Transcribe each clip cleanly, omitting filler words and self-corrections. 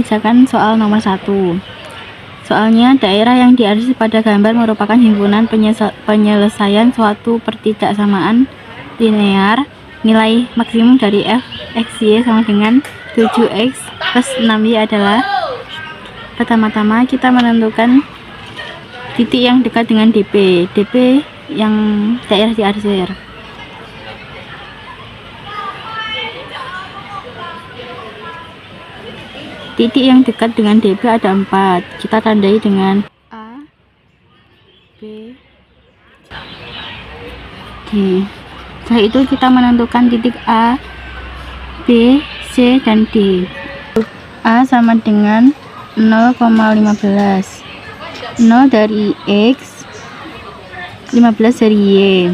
mengerjakan soal nomor 1. Soalnya, daerah yang diarsip pada gambar merupakan himpunan penyelesaian suatu pertidaksamaan linear. Nilai maksimum dari f x y sama dengan 7x plus 6y adalah. Pertama-tama kita menentukan titik yang dekat dengan DP yang daerah diarsir. Titik yang dekat dengan DP ada 4. Kita tandai dengan A, B, D. Setelah itu kita menentukan titik A, B, C, dan D. A sama dengan 0,15. 0 dari X, 15 dari Y.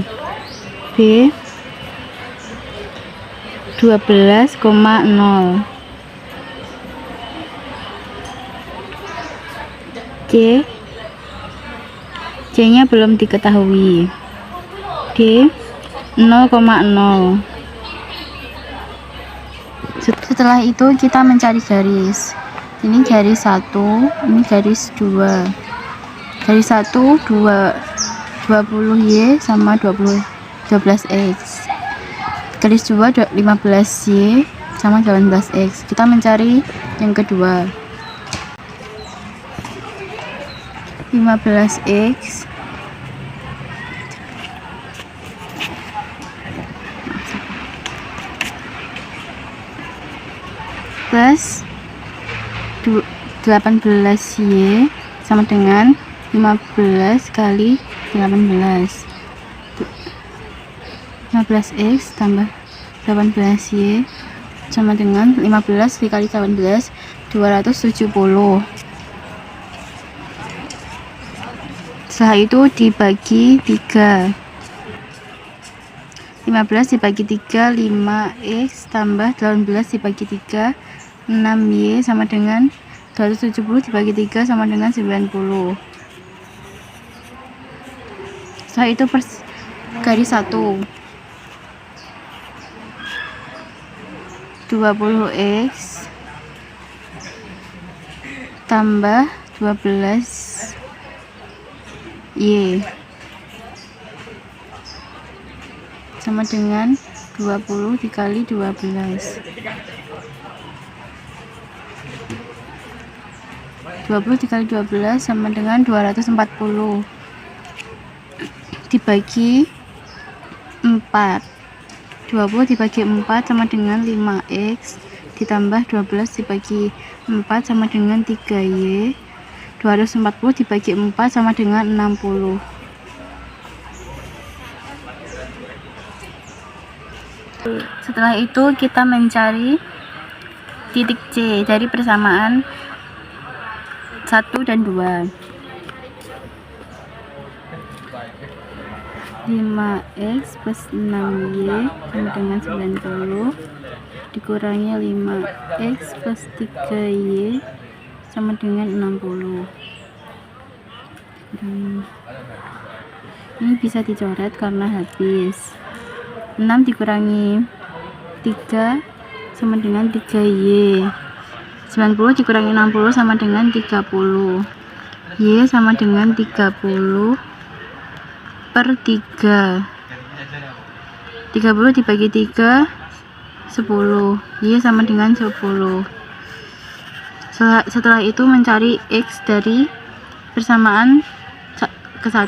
B 12,0. C nya belum diketahui. D 0,0. Setelah itu kita mencari garis. Ini garis 1, ini garis 2. Garis 1 20y sama 12x. Garis 2 15y sama 18x. Kita mencari yang kedua. 15x plus 18y sama dengan 15 kali 18. 15x tambah 18y sama dengan 15 dikali 18, 270. Setelah itu dibagi 3. 15 dibagi 3 5x tambah 18 dibagi 3 6y sama dengan 270 dibagi 3 sama dengan 90. Setelah itu garis 1 20x tambah 12y sama dengan 20 dikali 12. 20 dikali 12 sama dengan 240 dibagi 4. 20 dibagi 4 sama dengan 5x ditambah 12 dibagi 4 sama dengan 3y. 240 dibagi 4 sama dengan 60. Setelah itu kita mencari titik C dari persamaan 1 dan 2. 5x plus 6y sama dengan 90 dikurangi 5x plus 3y sama dengan 60. Ini bisa dicoret karena habis. 6 dikurangi 3 sama dengan 3y. 90 dikurangi 60 sama dengan 30. Y sama dengan 30 per 3. 30 dibagi 3 10. Y sama dengan 10. Setelah itu mencari x dari persamaan ke 1.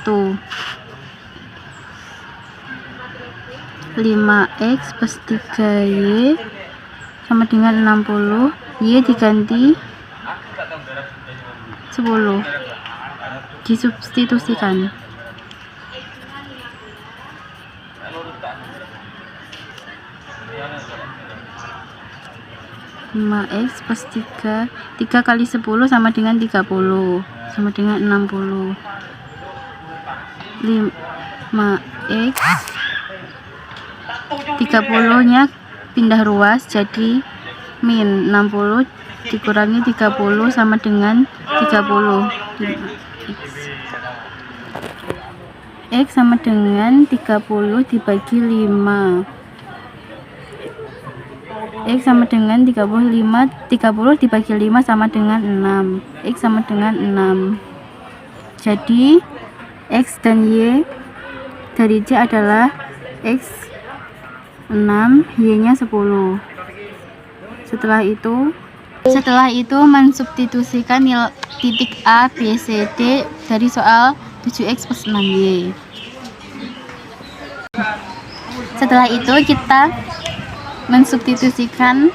5x plus 3y sama dengan 60. Y diganti 10. Disubstitusikan. 5x plus 3 kali 10 sama dengan 30 sama dengan 60. 5x 30 nya pindah ruas jadi min 60 dikurangi 30 sama dengan 30. X sama dengan 30 dibagi 5. X sama dengan 30 dibagi 5 sama dengan 6. X sama dengan 6. Jadi X dan Y dari C adalah X 6, Y nya 10. Setelah itu mensubstitusikan titik A, B, C, D dari soal 7X plus 6Y. Setelah itu kita mensubstitusikan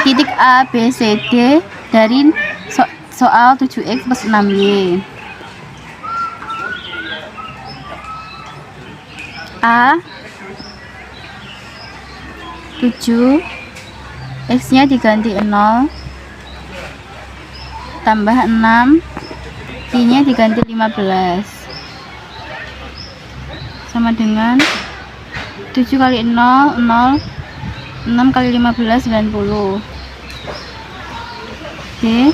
titik A, B, C, D dari soal 7X plus 6Y. A 7, X nya diganti 0 tambah 6, Y nya diganti 15 sama dengan 7 kali 0, 0, 6 kali 15, 90. D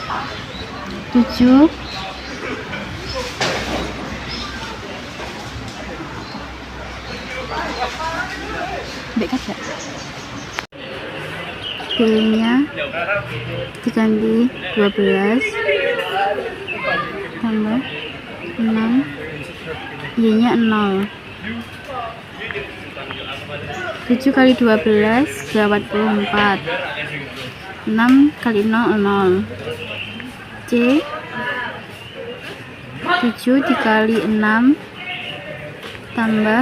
7 B nya diganti 12 tambah 6, Y nya 0. 7 kali 12 84, 6 kali 0, 0. C 7 dikali 6 tambah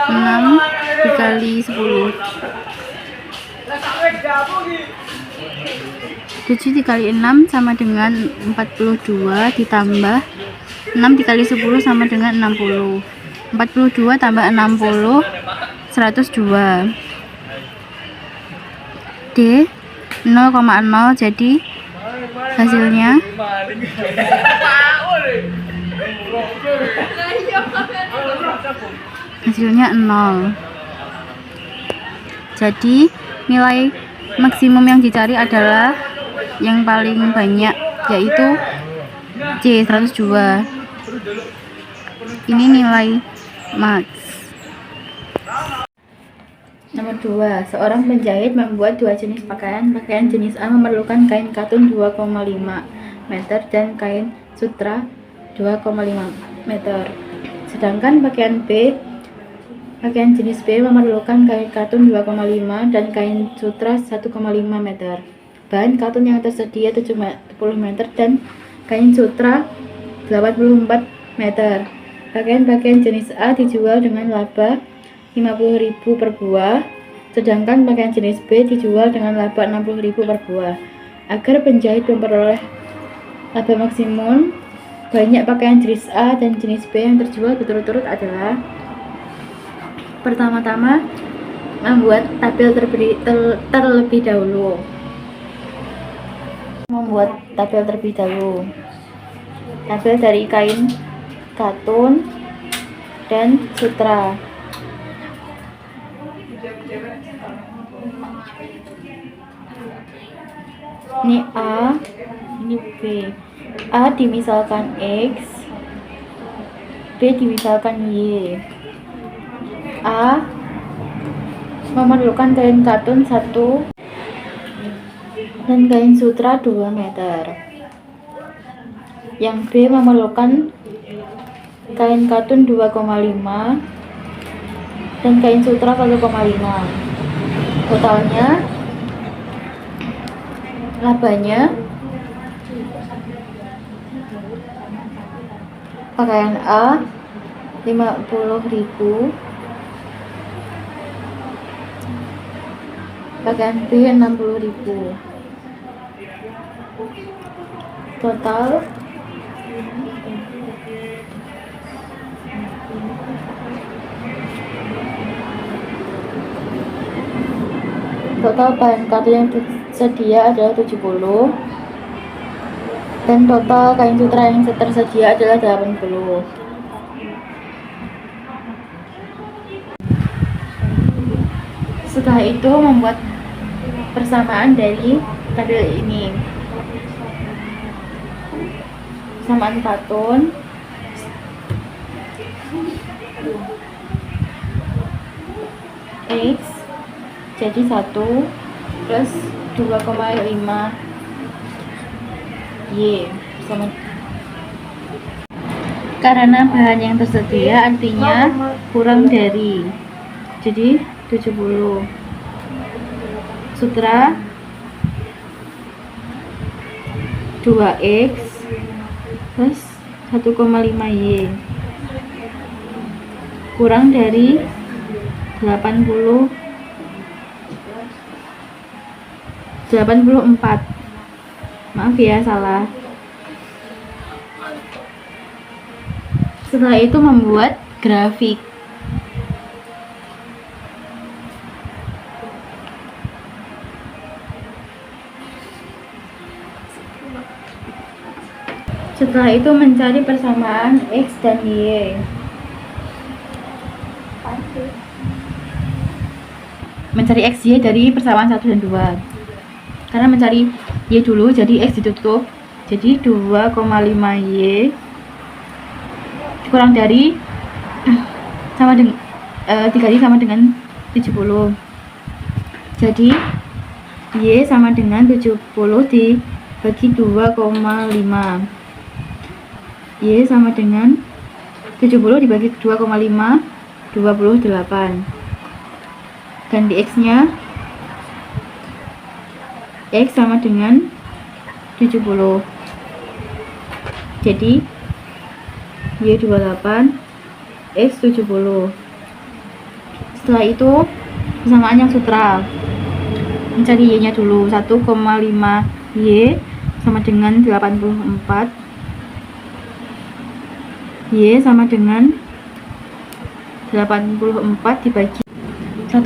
6 dikali 10. 7 dikali 6 sama dengan 42 ditambah 6 dikali 10 sama dengan 60. 42 tambah 60, 102. D 0,0, jadi hasilnya 0. Jadi nilai maksimum yang dicari adalah yang paling banyak, yaitu C 102. Ini nilai max. Nomor 2, seorang penjahit membuat dua jenis pakaian. Pakaian jenis A memerlukan kain katun 2,5 meter dan kain sutra 2,5 meter. Sedangkan pakaian jenis B memerlukan kain katun 2,5 dan kain sutra 1,5 meter. Bahan katun yang tersedia 70 meter dan kain sutra 84 meter. Pakaian jenis A dijual dengan laba 50.000 per buah, sedangkan pakaian jenis B dijual dengan laba 60.000 per buah. Agar penjahit memperoleh laba maksimum, banyak pakaian jenis A dan jenis B yang terjual berturut-turut adalah: pertama-tama, membuat tabel terlebih dahulu. Tabel dari kain katun dan sutra. Ini A, ini B. A dimisalkan X, B dimisalkan Y. A memerlukan kain katun 1 dan kain sutra 2 meter. Yang B memerlukan kain katun 2,5 dan kain sutra 1,5. Totalnya labanya pakaian A 50.000, pakaian B 60.000. Total bahan katun yang tersedia adalah 70 dan total kain sutra yang tersedia adalah 80. Setelah itu membuat persamaan dari tabel ini. Persamaan katun X Jadi 1 plus 2,5 Y sama, karena bahan yang tersedia artinya kurang dari, jadi 70. Sutra 2x plus 1,5 Y kurang dari 84. Maaf ya, salah. Setelah itu membuat grafik. Setelah itu mencari persamaan X dan Y. Mencari X, Y dari persamaan 1 dan 2. Karena mencari Y dulu, jadi X ditutup. Jadi 2,5 Y kurang dari sama dengan 3 sama dengan 70. Jadi Y sama dengan 70 dibagi 2,5. Y sama dengan 70 dibagi 2,5, 28. Dan di X nya, X sama dengan 70. Jadi Y 28, X 70. Setelah itu persamaan yang sutra. Mencari Y nya dulu. 1,5 Y sama dengan 84. Y sama dengan 84 dibagi 1,5.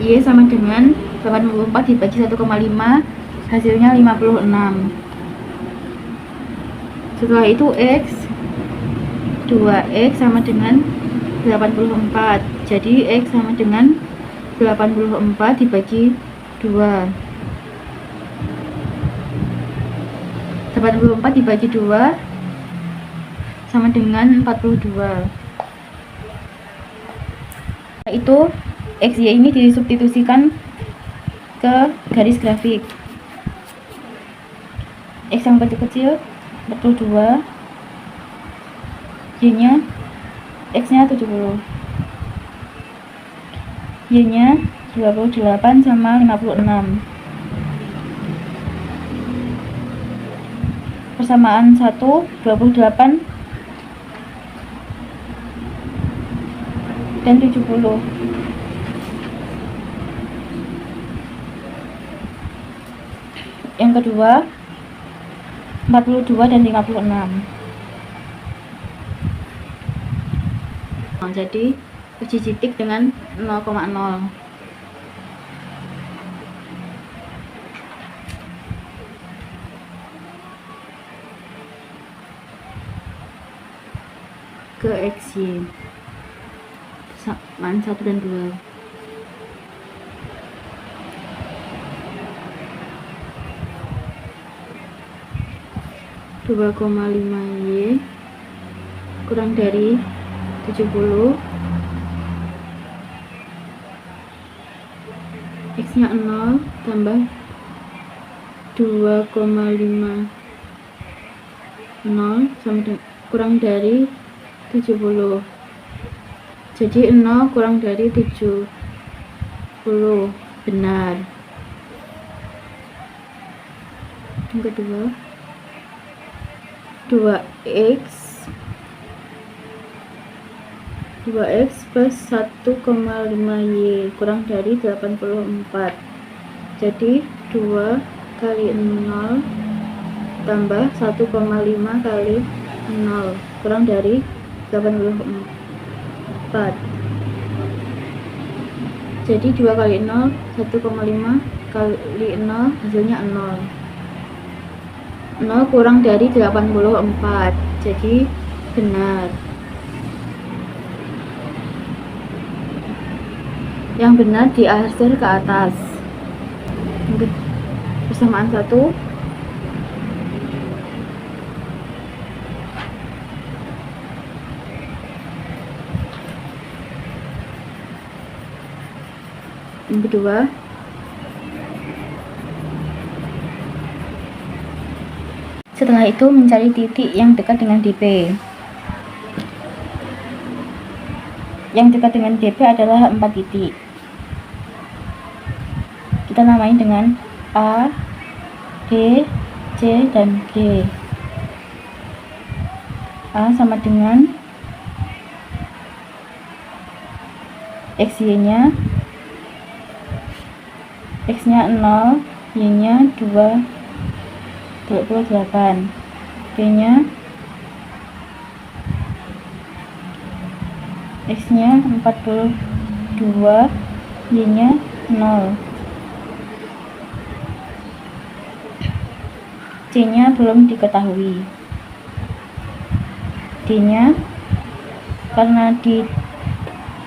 Y sama dengan 84 dibagi 1,5, hasilnya 56. Setelah itu X 2X sama dengan 84. Jadi X sama dengan 84 dibagi 2. 84 dibagi 2 sama dengan 42. Itu X, Y ini disubstitusikan ke garis grafik. X yang kecil-kecil 42, Y nya, X nya 70, Y nya 28 sama 56. Persamaan 1, 28 dan 70. Yang kedua 42 dan 56. Jadi uji titik dengan 0,0. Ke XY persamaan 1 dan 2. Dua koma lima Y kurang dari 70. X nya 0 tambah 2,5 0 sama kurang dari 70. Jadi 0 kurang dari 70 benar. Yang kedua 2x plus 1,5 Y kurang dari 84. Jadi 2 kali 0 tambah 1,5 kali 0 kurang dari 84. Jadi 2 kali 0 1,5 kali 0 hasilnya 0. 0 kurang dari 84, jadi benar. Yang benar diarsir ke atas. Persamaan 1 2 yang kedua. Setelah itu mencari titik yang dekat dengan DP. Yang dekat dengan DP adalah 4 titik. Kita namai dengan A, D, C, dan G. A sama dengan XY-nya, X-nya 0, Y-nya 28, B-nya X-nya 42, Y-nya 0. C-nya belum diketahui. D-nya karena di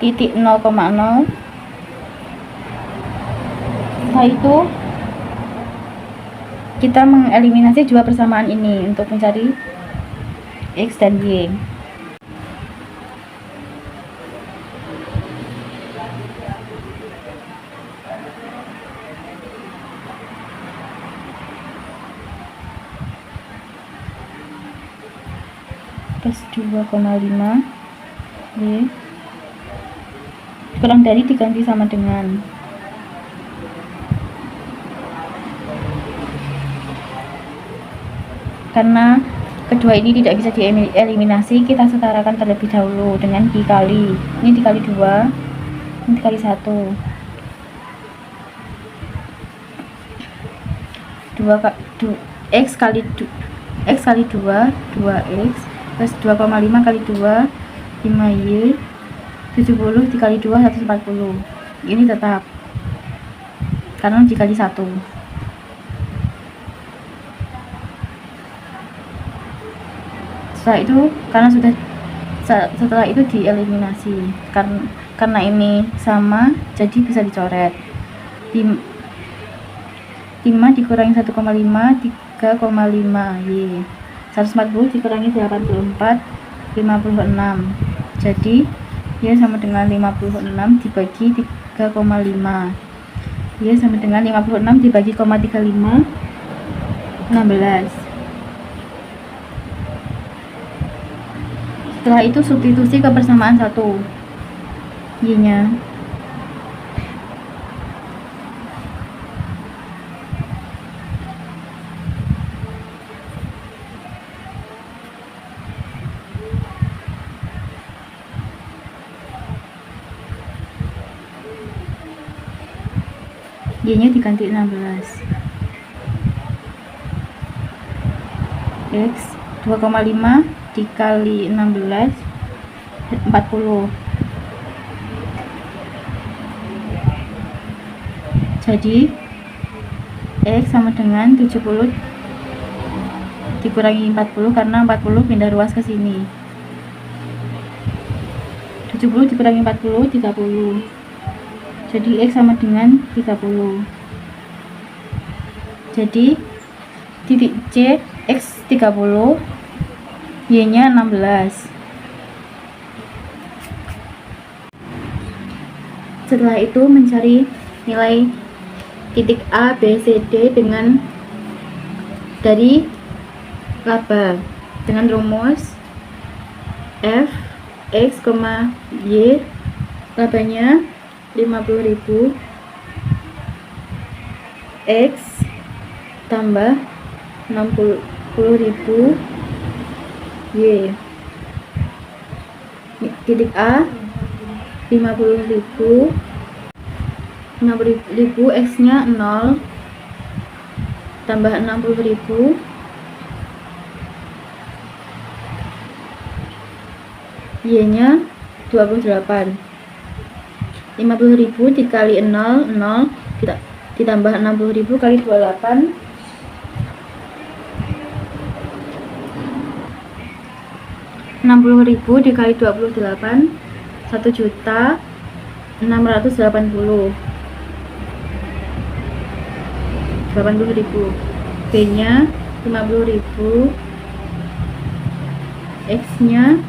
titik 0,0. Setelah itu kita mengeliminasi dua persamaan ini untuk mencari X dan Y. Plus 2,5 Y kurang dari diganti sama dengan karena kedua ini tidak bisa dieliminasi, kita setarakan terlebih dahulu dengan dikali, ini dikali 2, ini dikali 1, 2 X kali 2, 2X plus 2,5 kali 2, 5Y, 70 dikali 2, 140. Ini tetap karena dikali 1. Setelah itu setelah itu dieliminasi karena ini sama, jadi bisa dicoret. 5 dikurangi 1,5, 3,5 Y. 140 dikurangi 84, 56. Jadi Y sama dengan 56 dibagi 3,5. Y sama dengan 56 dibagi 0,35, 16. Setelah itu substitusi ke persamaan 1, Y-nya. Y-nya diganti 16. X 2,5 dikali 16, 40. Jadi X sama dengan 70 dikurangi 40 karena 40 pindah ruas ke sini. 70 dikurangi 40, 30. Jadi X sama dengan 30. Jadi titik C X 30, Y-nya 16. Setelah itu mencari nilai titik A, B, C, D dari laba dengan rumus F X, Y, labanya 50.000 X tambah 60.000 Y. Titik A 50.000 X nya 0 tambah 60.000 Y nya 28. 50.000 dikali 0, 0 ditambah 60.000 kali 28, 60.000 dikali 28, 1.680.000. 80.000. B nya 50.000, X nya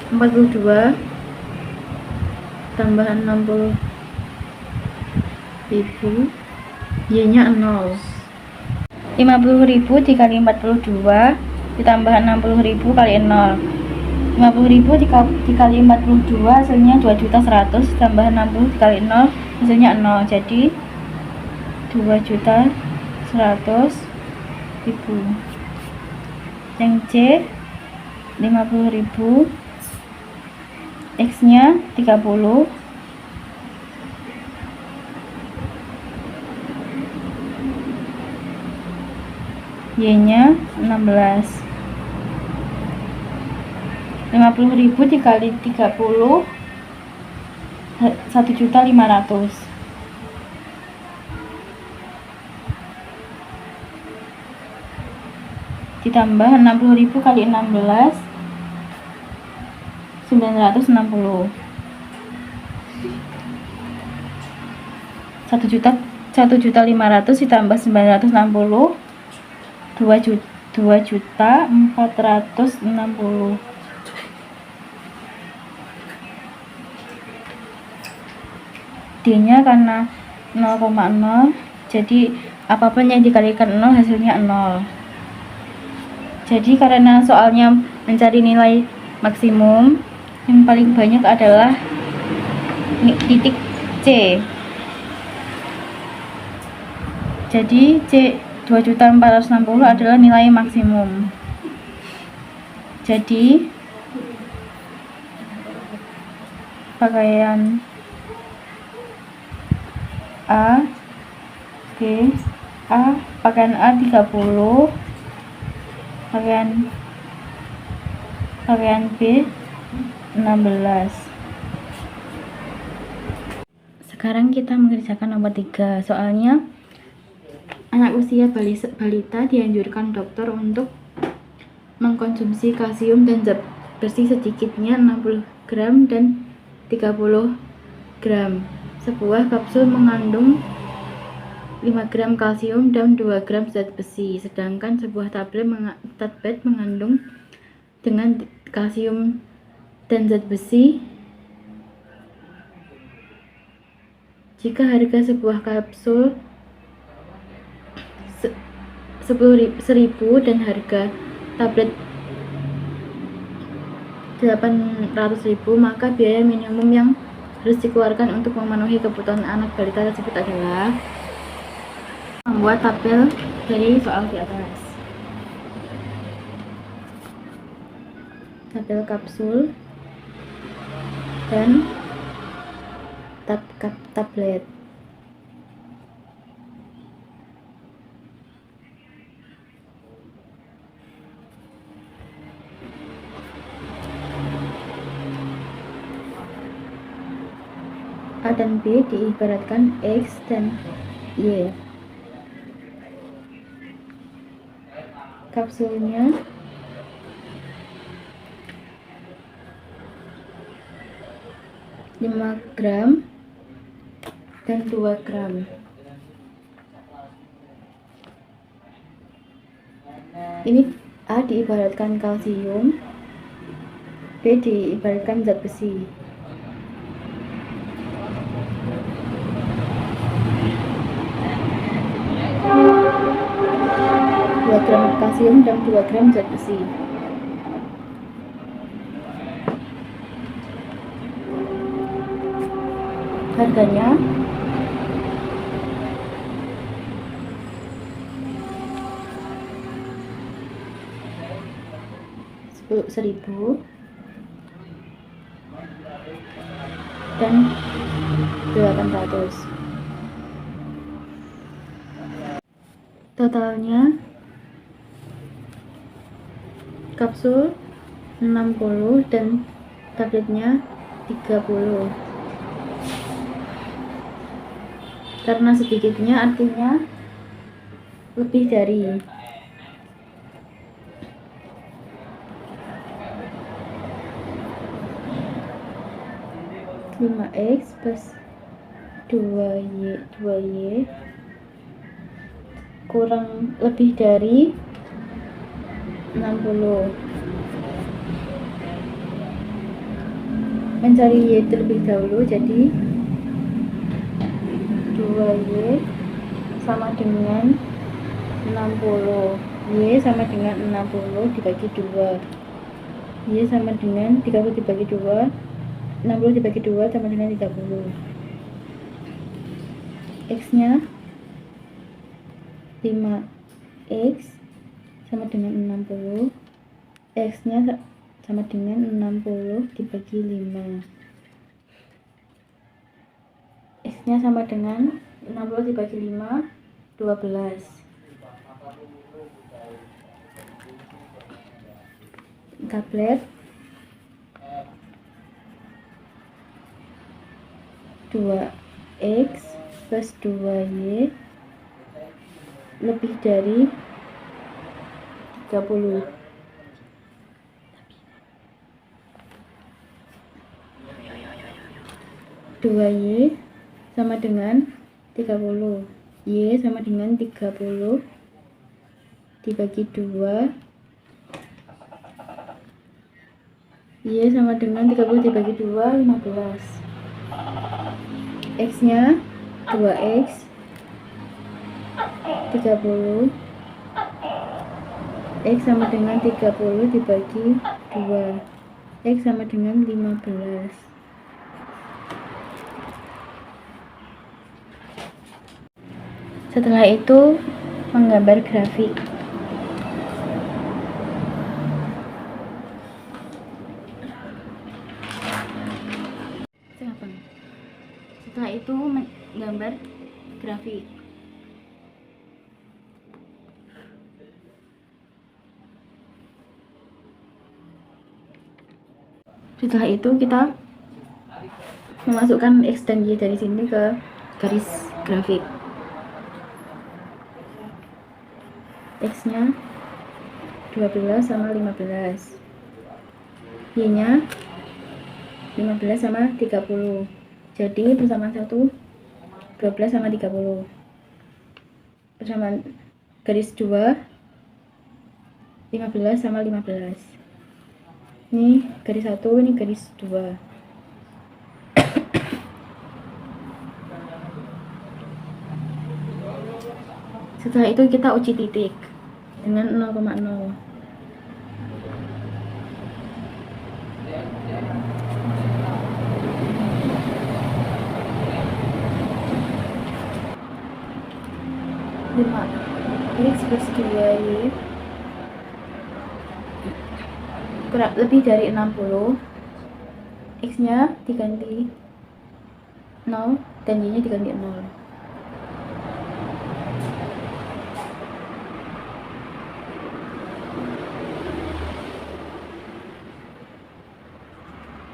42 tambah 60.000 ribu, Y-nya 0. 50.000 dikali 42 ditambah 60.000 kali 0. 50.000 dikali 42 hasilnya 2.100.000 ditambah 60 dikali 0 hasilnya 0. Jadi 2.100.000. Yang C 50.000, X nya 30, Y nya 16. 50.000 dikali 30 1.500.000 ditambah 60.000 kali 16 960. 1.500.000 ditambah 960 2.460. D-nya karena 0,0, jadi apapun yang dikalikan 0 hasilnya 0. Jadi karena soalnya mencari nilai maksimum, yang paling banyak adalah titik C. Jadi C 2.460 adalah nilai maksimum. Jadi pakaian A, B, A, pakaian A 30, pakaian B 16. Sekarang kita mengerjakan nomor 3. Soalnya anak usia balita dianjurkan dokter untuk mengkonsumsi kalsium dan zat besi sedikitnya 60 gram dan 30 gram. Sebuah kapsul mengandung 5 gram kalsium dan 2 gram zat besi, sedangkan sebuah tablet mengandung dengan kalsium dan zat besi. Jika harga sebuah kapsul 1.000 dan harga tablet 800.000, maka biaya minimum yang harus dikeluarkan untuk memenuhi kebutuhan anak balita tersebut adalah. Membuat tabel dari soal di atas. Tabel kapsul dan tablet. A dan B diibaratkan X dan Y. Kapsulnya lima gram dan 2 gram. Ini A diibaratkan kalsium, B diibaratkan zat besi. Gram kalsium dan 2 gram zat besi. Harganya Rp10.000 dan 800. Totalnya kapsul 60 dan tabletnya 30. Karena sedikitnya artinya lebih dari. Lima X plus 2Y kurang lebih dari 60. Mencari Y terlebih dahulu, jadi 2 2Y sama dengan 60. Y sama dengan 60 dibagi 2. Y sama dengan 30 dibagi 2. 60 dibagi 2 sama dengan 30. X nya 5X sama dengan 60. X nya sama dengan 60 dibagi 5. X nya sama dengan 60 dibagi 5, 12. Tablet 2X plus 2Y lebih dari 30. 2Y sama dengan 30. Y sama dengan 30 dibagi 2. Y sama dengan 30 dibagi 2, 15. X nya 2X 30. X sama dengan 30 dibagi 2. X sama dengan 15. Setelah itu menggambar grafik. Setelah itu menggambar grafik. Setelah itu kita memasukkan X dan Y dari sini ke garis grafik. X nya 12 sama 15. Y nya 15 sama 30. Jadi persamaan 1 12 sama 30. Persamaan garis 2 15 sama 15. Ini garis 1, ini garis 2. Setelah itu kita uji titik dengan 0,0. X plus 2Y kurang lebih dari 60. X nya diganti 0 dan Y nya diganti 0.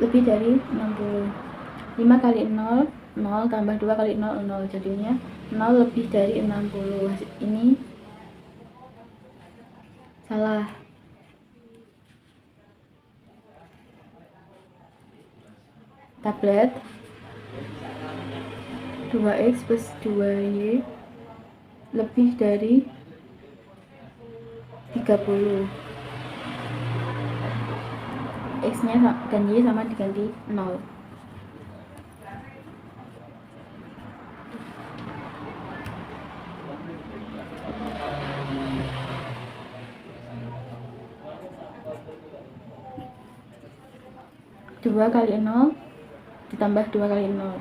Lebih dari 60. 5 kali 0 0 tambah 2 kali 0 0, jadinya 0 lebih dari 60. Ini salah. Tablet 2X plus 2Y lebih dari 30. X nya dan Y sama diganti 0. Dua kali 0 ditambah 2 kali 0.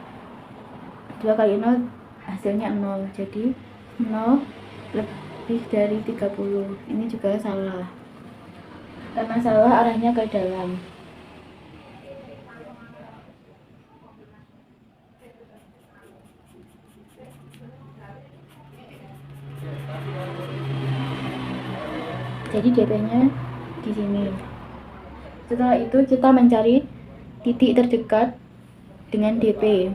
2 kali 0 hasilnya 0. Jadi 0 lebih dari 30. Ini juga salah. Karena salah arahnya ke dalam. Jadi DP-nya di sini. Setelah itu kita mencari titik terdekat dengan DP.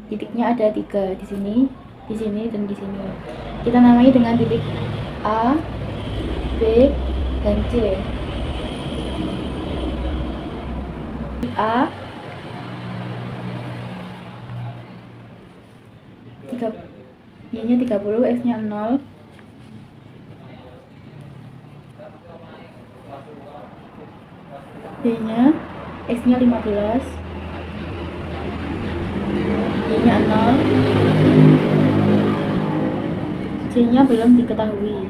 Titiknya ada 3 di sini, dan di sini. Kita namai dengan titik A, B, dan C. Titik A 3, Y-nya 30, X-nya 0. B-nya X-nya 15, Y-nya 0. C-nya belum diketahui.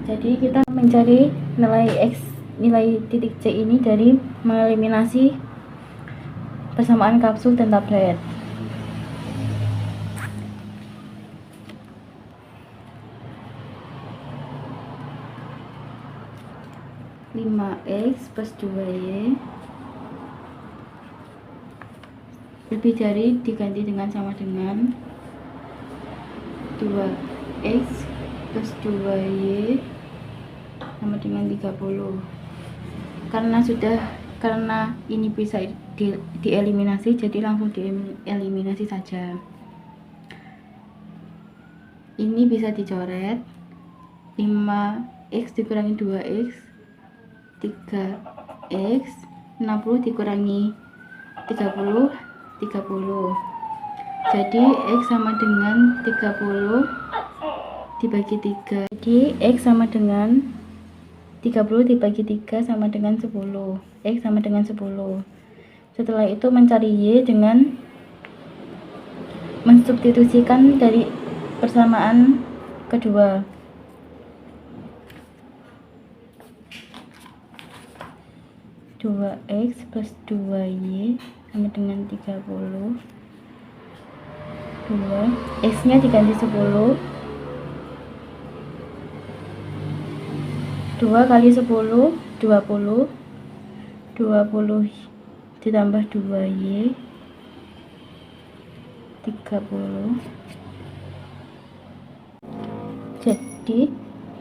Jadi kita mencari nilai titik C ini dari mengeliminasi persamaan kapsul dan tablet. 5x plus 2y lebih dari diganti dengan sama dengan 2x plus 2y sama dengan 30. Karena ini bisa dieliminasi, jadi langsung dieliminasi saja. Ini bisa dicoret. 5x dikurangi 2x 3x, 60 dikurangi 30 jadi x sama dengan 30 dibagi 3. Jadi x sama dengan 30 dibagi 3 sama dengan 10. X sama dengan 10. Setelah itu mencari y dengan mensubstitusikan dari persamaan kedua. 2x plus 2y sama dengan 30. 2 x nya diganti 10. 2 kali 10 20. 20 ditambah 2y 30. Jadi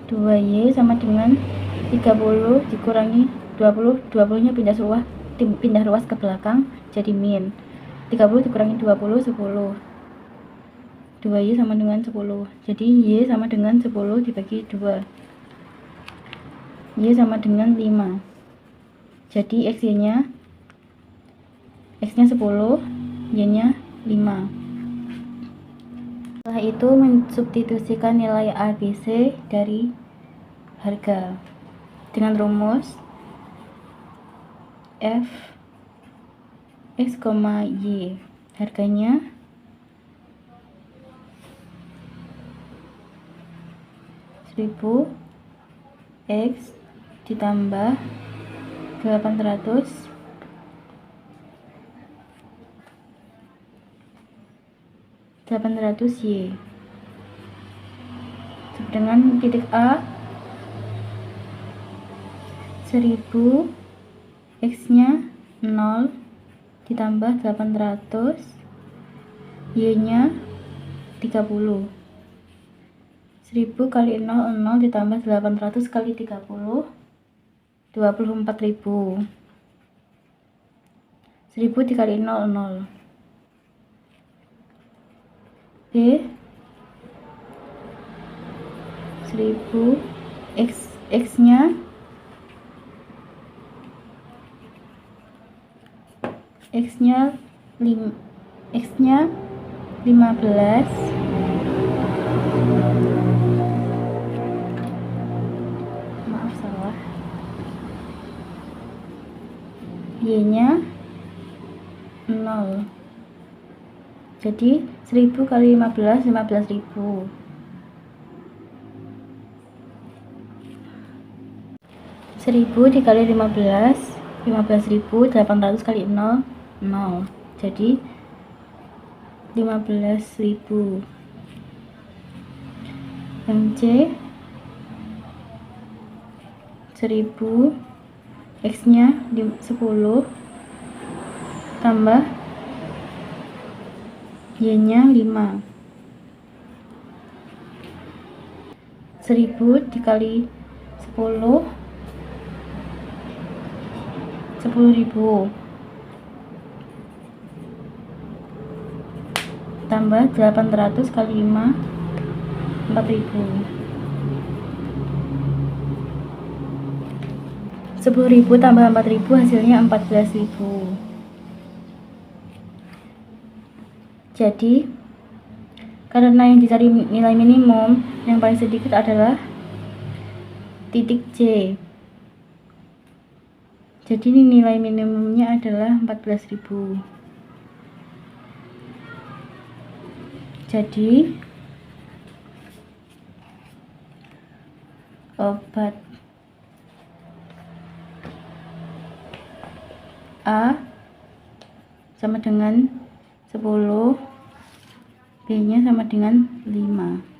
2y sama dengan 30 dikurangi 20 nya pindah ruas ke belakang jadi min. 30 dikurangi 20 10. 2y sama dengan 10. Jadi y sama dengan 10 dibagi 2. Y sama dengan 5. Jadi x nya 10, y nya 5. Setelah itu mensubstitusikan nilai A, B, C dari harga dengan rumus f x, y. Harganya x ditambah 800 y dengan titik A 1000, x nya 0 ditambah 800, y nya 30. 1000 kali 0 ditambah 800 kali 30 24.000. 1000 dikali 0 B 1000 x nya 15. Maaf salah. Y nya 0. Jadi 1000 kali 15 15.000. 1000 dikali 15.000, 800 kali 0 0. Jadi 15.000. Yang C 1000 x nya 10 tambah y nya 5. 1000 dikali 10 10.000 tambah 800 kali 5 4.000. 10.000 tambah 4.000 hasilnya 14.000. Jadi karena yang dicari nilai minimum yang paling sedikit adalah titik C, jadi nilai minimumnya adalah 14.000. Jadi obat A sama dengan 10, B nya sama dengan 5.